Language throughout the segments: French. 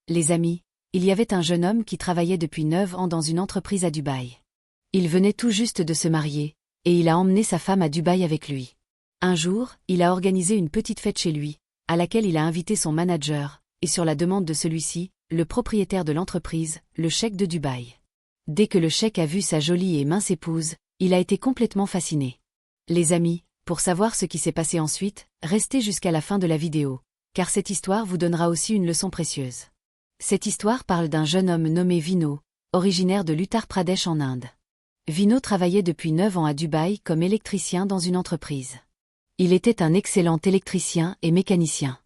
Les amis, il y avait un jeune homme qui travaillait depuis 9 ans dans une entreprise à Dubaï. Il venait tout juste de se marier, et il a emmené sa femme à Dubaï avec lui. Un jour, il a organisé une petite fête chez lui, à laquelle il a invité son manager, et sur la demande de celui-ci, le propriétaire de l'entreprise, le cheikh de Dubaï. Dès que le cheikh a vu sa jolie et mince épouse, il a été complètement fasciné. Les amis, pour savoir ce qui s'est passé ensuite, restez jusqu'à la fin de la vidéo, car cette histoire vous donnera aussi une leçon précieuse. Cette histoire parle d'un jeune homme nommé Vinod, originaire de l'Uttar Pradesh en Inde. Vinod travaillait depuis 9 ans à Dubaï comme électricien dans une entreprise. Il était un excellent électricien et mécanicien.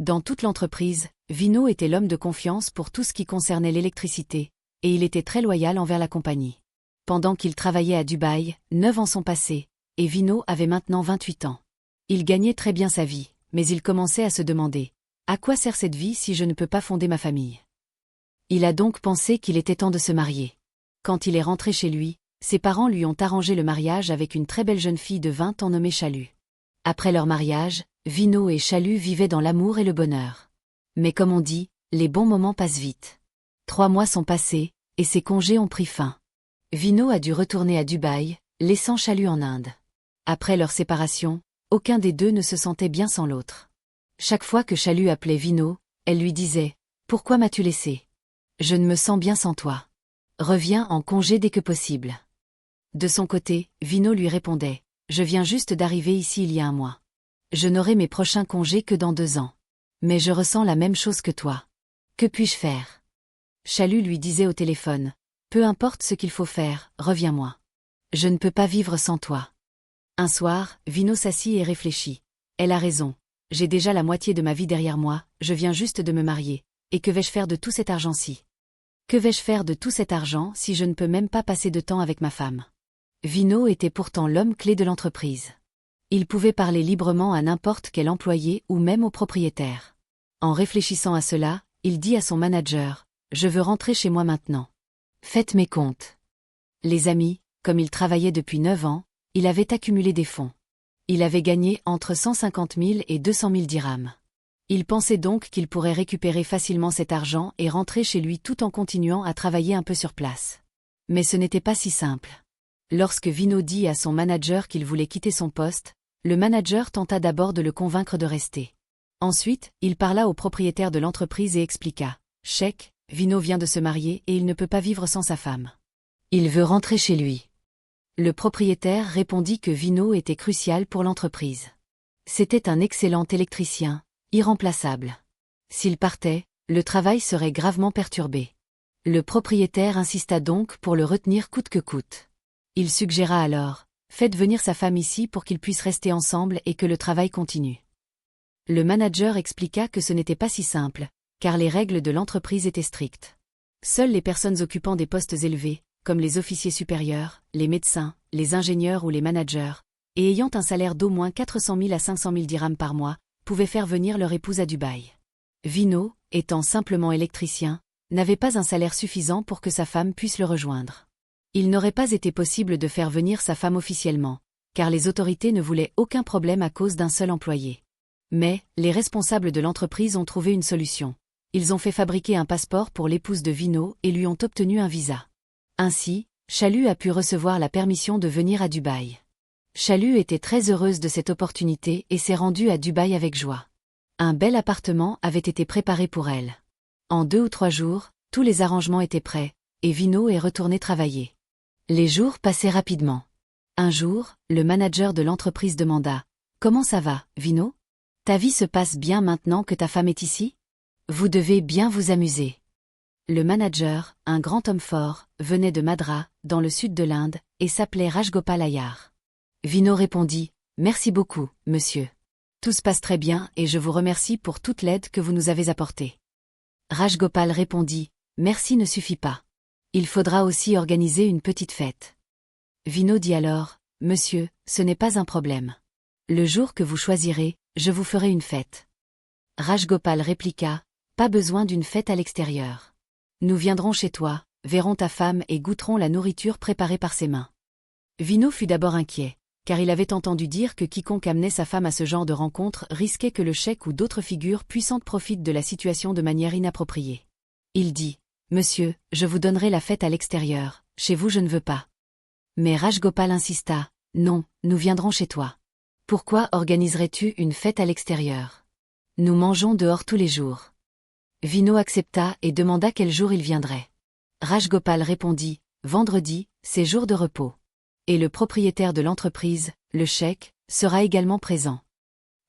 Dans toute l'entreprise, Vinod était l'homme de confiance pour tout ce qui concernait l'électricité, et il était très loyal envers la compagnie. Pendant qu'il travaillait à Dubaï, 9 ans sont passés, et Vinod avait maintenant 28 ans. Il gagnait très bien sa vie, mais il commençait à se demander « À quoi sert cette vie si je ne peux pas fonder ma famille ?» Il a donc pensé qu'il était temps de se marier. Quand il est rentré chez lui, ses parents lui ont arrangé le mariage avec une très belle jeune fille de 20 ans nommée Chalu. Après leur mariage, Vinod et Chalu vivaient dans l'amour et le bonheur. Mais comme on dit, les bons moments passent vite. 3 mois sont passés, et ses congés ont pris fin. Vinod a dû retourner à Dubaï, laissant Chalu en Inde. Après leur séparation, aucun des deux ne se sentait bien sans l'autre. Chaque fois que Chalu appelait Vinod, elle lui disait « Pourquoi m'as-tu laissé ? Je ne me sens bien sans toi. Reviens en congé dès que possible. » De son côté, Vinod lui répondait « Je viens juste d'arriver ici il y a 1 mois. Je n'aurai mes prochains congés que dans 2 ans. Mais je ressens la même chose que toi. Que puis-je faire ?» Chalu lui disait au téléphone « Peu importe ce qu'il faut faire, reviens-moi. Je ne peux pas vivre sans toi. » Un soir, Vinod s'assit et réfléchit. Elle a raison. J'ai déjà la moitié de ma vie derrière moi, je viens juste de me marier. Et que vais-je faire de tout cet argent-ci ? Que vais-je faire de tout cet argent si je ne peux même pas passer de temps avec ma femme ? Vinod était pourtant l'homme clé de l'entreprise. Il pouvait parler librement à n'importe quel employé ou même au propriétaire. En réfléchissant à cela, il dit à son manager « Je veux rentrer chez moi maintenant. Faites mes comptes. » Les amis, comme il travaillait depuis 9 ans, il avait accumulé des fonds. Il avait gagné entre 150 000 et 200 000 dirhams. Il pensait donc qu'il pourrait récupérer facilement cet argent et rentrer chez lui tout en continuant à travailler un peu sur place. Mais ce n'était pas si simple. Lorsque Vinod dit à son manager qu'il voulait quitter son poste, le manager tenta d'abord de le convaincre de rester. Ensuite, il parla au propriétaire de l'entreprise et expliqua « Cheikh, Vinod vient de se marier et il ne peut pas vivre sans sa femme. Il veut rentrer chez lui. » Le propriétaire répondit que Vinod était crucial pour l'entreprise. C'était un excellent électricien, irremplaçable. S'il partait, le travail serait gravement perturbé. Le propriétaire insista donc pour le retenir coûte que coûte. Il suggéra alors « Faites venir sa femme ici pour qu'ils puissent rester ensemble et que le travail continue. » Le manager expliqua que ce n'était pas si simple, car les règles de l'entreprise étaient strictes. Seules les personnes occupant des postes élevés, comme les officiers supérieurs, les médecins, les ingénieurs ou les managers, et ayant un salaire d'au moins 400 000 à 500 000 dirhams par mois, pouvaient faire venir leur épouse à Dubaï. Vinod, étant simplement électricien, n'avait pas un salaire suffisant pour que sa femme puisse le rejoindre. Il n'aurait pas été possible de faire venir sa femme officiellement, car les autorités ne voulaient aucun problème à cause d'un seul employé. Mais, les responsables de l'entreprise ont trouvé une solution. Ils ont fait fabriquer un passeport pour l'épouse de Vinod et lui ont obtenu un visa. Ainsi, Chalu a pu recevoir la permission de venir à Dubaï. Chalu était très heureuse de cette opportunité et s'est rendue à Dubaï avec joie. Un bel appartement avait été préparé pour elle. En 2 ou 3 jours, tous les arrangements étaient prêts, et Vinod est retourné travailler. Les jours passaient rapidement. Un jour, le manager de l'entreprise demanda « Comment ça va, Vinod ? Ta vie se passe bien maintenant que ta femme est ici ? Vous devez bien vous amuser. » Le manager, un grand homme fort, venait de Madras, dans le sud de l'Inde, et s'appelait Rajgopal Iyer. Vinod répondit « Merci beaucoup, monsieur. Tout se passe très bien et je vous remercie pour toute l'aide que vous nous avez apportée. » Rajgopal répondit « Merci ne suffit pas. Il faudra aussi organiser une petite fête. » Vinod dit alors « Monsieur, ce n'est pas un problème. Le jour que vous choisirez, je vous ferai une fête. » Rajgopal répliqua « Pas besoin d'une fête à l'extérieur. Nous viendrons chez toi, verrons ta femme et goûterons la nourriture préparée par ses mains. » Vinod fut d'abord inquiet, car il avait entendu dire que quiconque amenait sa femme à ce genre de rencontre risquait que le cheikh ou d'autres figures puissantes profitent de la situation de manière inappropriée. Il dit, « Monsieur, je vous donnerai la fête à l'extérieur, chez vous je ne veux pas. » Mais Rajgopal insista, « Non, nous viendrons chez toi. Pourquoi organiserais-tu une fête à l'extérieur? Nous mangeons dehors tous les jours. » Vino accepta et demanda quel jour il viendrait. Rajgopal répondit, « Vendredi, c'est jour de repos. Et le propriétaire de l'entreprise, le cheik, sera également présent. »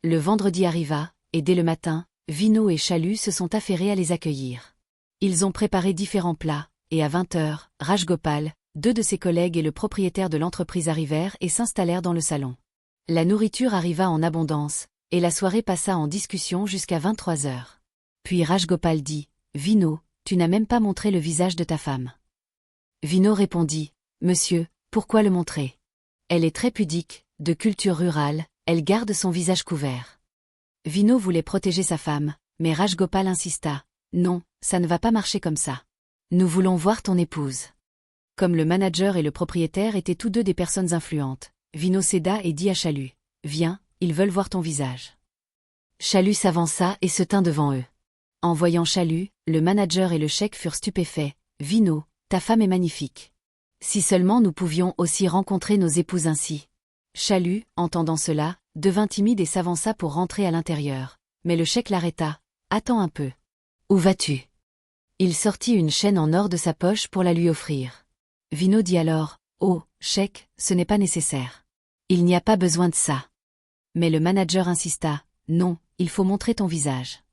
Le vendredi arriva, et dès le matin, Vino et Chalut se sont affairés à les accueillir. Ils ont préparé différents plats, et à 20h, Rajgopal, 2 de ses collègues et le propriétaire de l'entreprise arrivèrent et s'installèrent dans le salon. La nourriture arriva en abondance, et la soirée passa en discussion jusqu'à 23h. Puis Rajgopal dit, « Vino, tu n'as même pas montré le visage de ta femme. » Vino répondit, « Monsieur, pourquoi le montrer? Elle est très pudique, de culture rurale, elle garde son visage couvert. » Vino voulait protéger sa femme, mais Rajgopal insista, « Non, ça ne va pas marcher comme ça. Nous voulons voir ton épouse. » Comme le manager et le propriétaire étaient tous deux des personnes influentes, Vino céda et dit à Chalut, « Viens, ils veulent voir ton visage. » Chalut s'avança et se tint devant eux. En voyant Chalut, le manager et le cheik furent stupéfaits, « Vino, ta femme est magnifique. Si seulement nous pouvions aussi rencontrer nos épouses ainsi. » Chalut, entendant cela, devint timide et s'avança pour rentrer à l'intérieur, mais le cheik l'arrêta, « Attends un peu. Où vas-tu? » Il sortit une chaîne en or de sa poche pour la lui offrir. Vino dit alors, « Oh, cheik, ce n'est pas nécessaire. Il n'y a pas besoin de ça. » Mais le manager insista, « Non, il faut montrer ton visage. »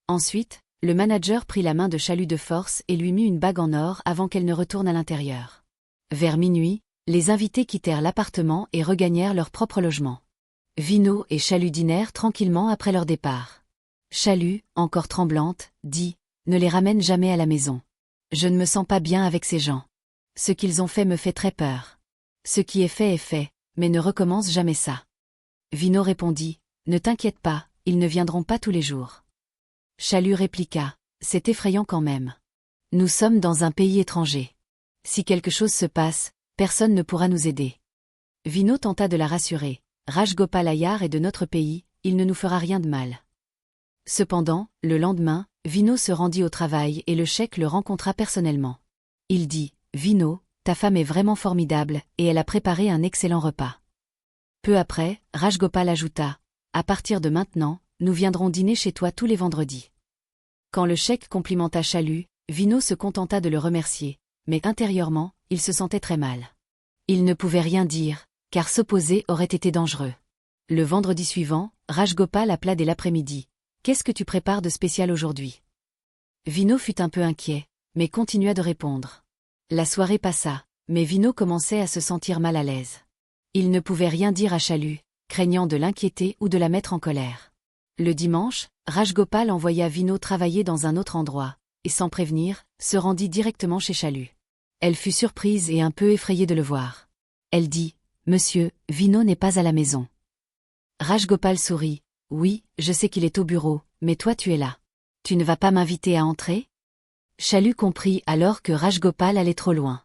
Ensuite, le manager prit la main de Chalut de force et lui mit une bague en or avant qu'elle ne retourne à l'intérieur. Vers minuit, les invités quittèrent l'appartement et regagnèrent leur propre logement. Vino et Chalut dînèrent tranquillement après leur départ. Chalut, encore tremblante, dit, « Ne les ramène jamais à la maison. Je ne me sens pas bien avec ces gens. Ce qu'ils ont fait me fait très peur. Ce qui est fait, mais ne recommence jamais ça. » Vino répondit, « Ne t'inquiète pas, ils ne viendront pas tous les jours. » Chalut répliqua, « C'est effrayant quand même. Nous sommes dans un pays étranger. Si quelque chose se passe, personne ne pourra nous aider. » Vino tenta de la rassurer, « Rajgopal Ayar est de notre pays, il ne nous fera rien de mal. » Cependant, le lendemain, Vino se rendit au travail et le cheik le rencontra personnellement. Il dit, « Vino, ta femme est vraiment formidable et elle a préparé un excellent repas. » Peu après, Rajgopal ajouta, « À partir de maintenant, nous viendrons dîner chez toi tous les vendredis. » Quand le cheik complimenta Chalut, Vino se contenta de le remercier, mais intérieurement, il se sentait très mal. Il ne pouvait rien dire, car s'opposer aurait été dangereux. Le vendredi suivant, Rajgopal appela dès l'après-midi. « Qu'est-ce que tu prépares de spécial aujourd'hui? » Vino fut un peu inquiet, mais continua de répondre. La soirée passa, mais Vino commençait à se sentir mal à l'aise. Il ne pouvait rien dire à Chalut, craignant de l'inquiéter ou de la mettre en colère. Le dimanche, Rajgopal envoya Vino travailler dans un autre endroit, et sans prévenir, se rendit directement chez Chalut. Elle fut surprise et un peu effrayée de le voir. Elle dit, « Monsieur, Vino n'est pas à la maison. » Rajgopal sourit, « Oui, je sais qu'il est au bureau, mais toi tu es là. Tu ne vas pas m'inviter à entrer? » Chalut comprit alors que Rajgopal allait trop loin.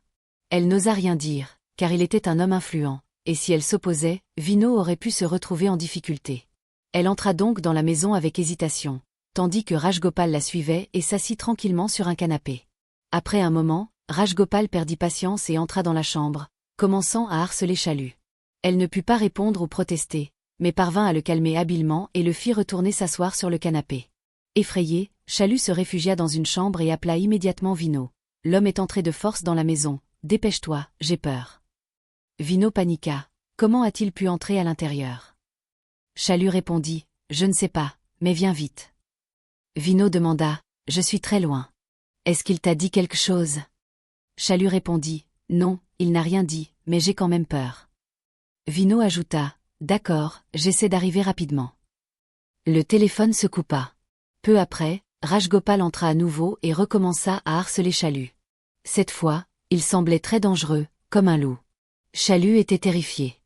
Elle n'osa rien dire, car il était un homme influent, et si elle s'opposait, Vino aurait pu se retrouver en difficulté. Elle entra donc dans la maison avec hésitation, tandis que Rajgopal la suivait et s'assit tranquillement sur un canapé. Après un moment, Rajgopal perdit patience et entra dans la chambre, commençant à harceler Chalut. Elle ne put pas répondre ou protester, mais parvint à le calmer habilement et le fit retourner s'asseoir sur le canapé. Effrayé, Chalut se réfugia dans une chambre et appela immédiatement Vino. « L'homme est entré de force dans la maison, dépêche-toi, j'ai peur. » Vino paniqua. Comment a-t-il pu entrer à l'intérieur? Chalut répondit, « Je ne sais pas, mais viens vite. » Vino demanda, « Je suis très loin. Est-ce qu'il t'a dit quelque chose? » Chalut répondit, « Non, il n'a rien dit, mais j'ai quand même peur. » Vino ajouta, « D'accord, j'essaie d'arriver rapidement. » Le téléphone se coupa. Peu après, Rajgopal entra à nouveau et recommença à harceler Chalut. Cette fois, il semblait très dangereux, comme un loup. Chalut était terrifié.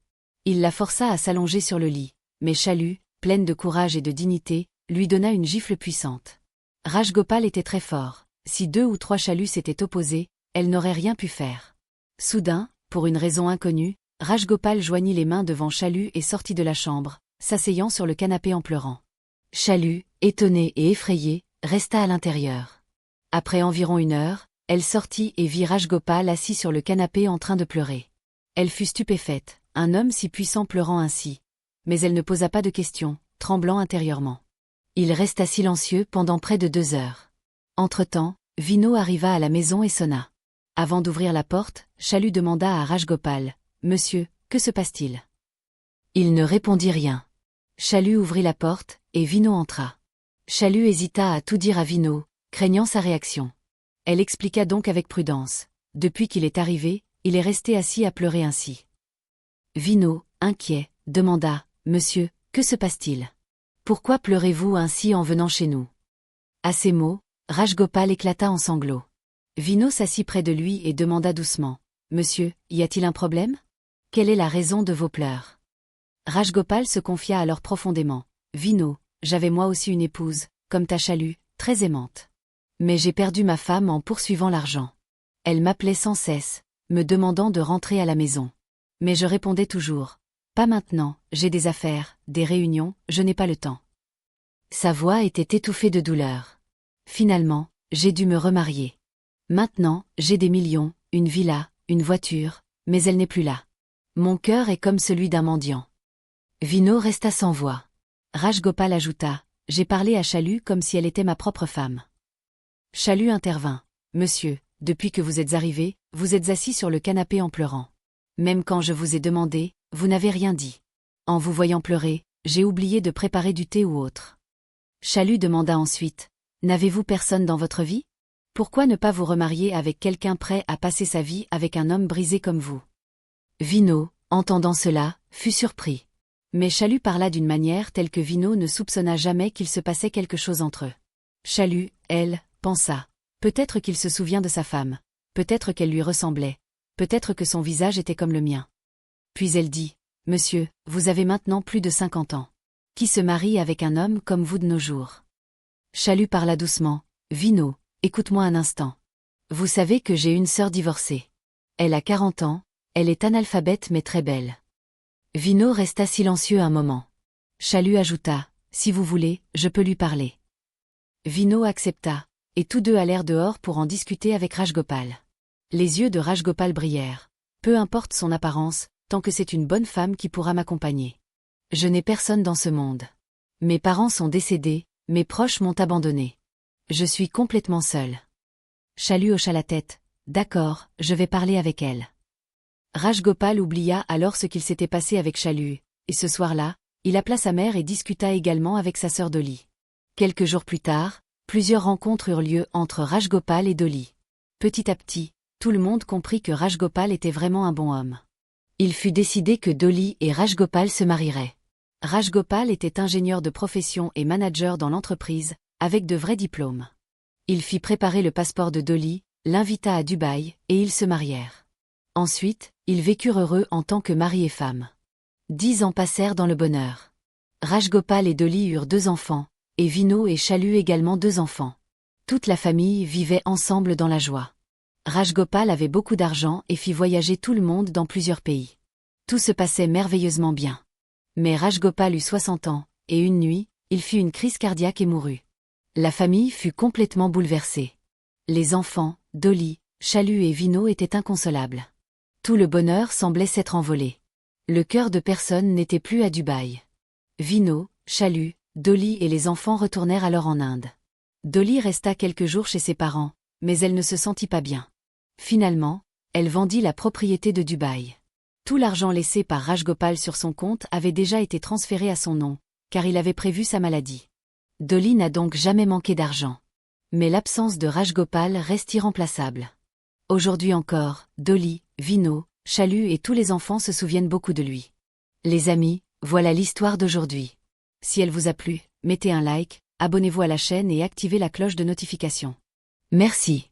Il la força à s'allonger sur le lit, mais Chalut, pleine de courage et de dignité, lui donna une gifle puissante. Rajgopal était très fort. Si 2 ou 3 Chaluts s'étaient opposés, elle n'aurait rien pu faire. Soudain, pour une raison inconnue, Rajgopal joignit les mains devant Chalut et sortit de la chambre, s'asseyant sur le canapé en pleurant. Chalut, étonné et effrayé, resta à l'intérieur. Après environ 1 heure, elle sortit et vit Rajgopal assis sur le canapé en train de pleurer. Elle fut stupéfaite, un homme si puissant pleurant ainsi. Mais elle ne posa pas de questions, tremblant intérieurement. Il resta silencieux pendant près de 2 heures. Entre-temps, Vino arriva à la maison et sonna. Avant d'ouvrir la porte, Chalut demanda à Rajgopal, « Monsieur, que se passe-t-il » Il ne répondit rien. Chalut ouvrit la porte, et Vino entra. Chalut hésita à tout dire à Vino, craignant sa réaction. Elle expliqua donc avec prudence. Depuis qu'il est arrivé, il est resté assis à pleurer ainsi. Vino, inquiet, demanda, « Monsieur, que se passe-t-il ? Pourquoi pleurez-vous ainsi en venant chez nous ?» À ces mots, Rajgopal éclata en sanglots. Vino s'assit près de lui et demanda doucement, « Monsieur, y a-t-il un problème ? Quelle est la raison de vos pleurs ?» Rajgopal se confia alors profondément. « Vino, j'avais moi aussi une épouse, comme ta Chalut, très aimante. Mais j'ai perdu ma femme en poursuivant l'argent. Elle m'appelait sans cesse, me demandant de rentrer à la maison. Mais je répondais toujours, « Pas maintenant, j'ai des affaires, des réunions, je n'ai pas le temps. » Sa voix était étouffée de douleur. Finalement, j'ai dû me remarier. Maintenant, j'ai des millions, une villa, une voiture, mais elle n'est plus là. Mon cœur est comme celui d'un mendiant. Vino resta sans voix. Rajgopal ajouta, « J'ai parlé à Chalut comme si elle était ma propre femme. » Chalut intervint, « Monsieur, depuis que vous êtes arrivé, vous êtes assis sur le canapé en pleurant. Même quand je vous ai demandé, vous n'avez rien dit. En vous voyant pleurer, j'ai oublié de préparer du thé ou autre. » Chalut demanda ensuite, « N'avez-vous personne dans votre vie ? Pourquoi ne pas vous remarier avec quelqu'un prêt à passer sa vie avec un homme brisé comme vous ?» Vino, entendant cela, fut surpris. Mais Chalut parla d'une manière telle que Vino ne soupçonna jamais qu'il se passait quelque chose entre eux. Chalut, elle, pensa. Peut-être qu'il se souvient de sa femme. Peut-être qu'elle lui ressemblait. Peut-être que son visage était comme le mien. Puis elle dit, « Monsieur, vous avez maintenant plus de 50 ans. Qui se marie avec un homme comme vous de nos jours ?» Chalut parla doucement, « Vino, écoute-moi un instant. Vous savez que j'ai une sœur divorcée. Elle a 40 ans, elle est analphabète mais très belle. » Vino resta silencieux un moment. Chalut ajouta, « Si vous voulez, je peux lui parler. » Vino accepta, et tous deux allèrent dehors pour en discuter avec Rajgopal. Les yeux de Rajgopal brillèrent. Peu importe son apparence, tant que c'est une bonne femme qui pourra m'accompagner. Je n'ai personne dans ce monde. Mes parents sont décédés, mes proches m'ont abandonné. Je suis complètement seul. Chalut hocha la tête. D'accord, je vais parler avec elle. Rajgopal oublia alors ce qu'il s'était passé avec Chalut, et ce soir-là, il appela sa mère et discuta également avec sa sœur Dolly. Quelques jours plus tard, plusieurs rencontres eurent lieu entre Rajgopal et Dolly. Petit à petit, tout le monde comprit que Rajgopal était vraiment un bon homme. Il fut décidé que Dolly et Rajgopal se marieraient. Rajgopal était ingénieur de profession et manager dans l'entreprise, avec de vrais diplômes. Il fit préparer le passeport de Dolly, l'invita à Dubaï, et ils se marièrent. Ensuite, ils vécurent heureux en tant que mari et femme. 10 ans passèrent dans le bonheur. Rajgopal et Dolly eurent 2 enfants, et Vino et Chalut également 2 enfants. Toute la famille vivait ensemble dans la joie. Rajgopal avait beaucoup d'argent et fit voyager tout le monde dans plusieurs pays. Tout se passait merveilleusement bien. Mais Rajgopal eut 60 ans, et une nuit, il fit une crise cardiaque et mourut. La famille fut complètement bouleversée. Les enfants, Dolly, Chalut et Vino étaient inconsolables. Tout le bonheur semblait s'être envolé. Le cœur de personne n'était plus à Dubaï. Vino, Chalut, Dolly et les enfants retournèrent alors en Inde. Dolly resta quelques jours chez ses parents, mais elle ne se sentit pas bien. Finalement, elle vendit la propriété de Dubaï. Tout l'argent laissé par Rajgopal sur son compte avait déjà été transféré à son nom, car il avait prévu sa maladie. Dolly n'a donc jamais manqué d'argent. Mais l'absence de Rajgopal reste irremplaçable. Aujourd'hui encore, Dolly, Vino, Chalut et tous les enfants se souviennent beaucoup de lui. Les amis, voilà l'histoire d'aujourd'hui. Si elle vous a plu, mettez un like, abonnez-vous à la chaîne et activez la cloche de notification. Merci.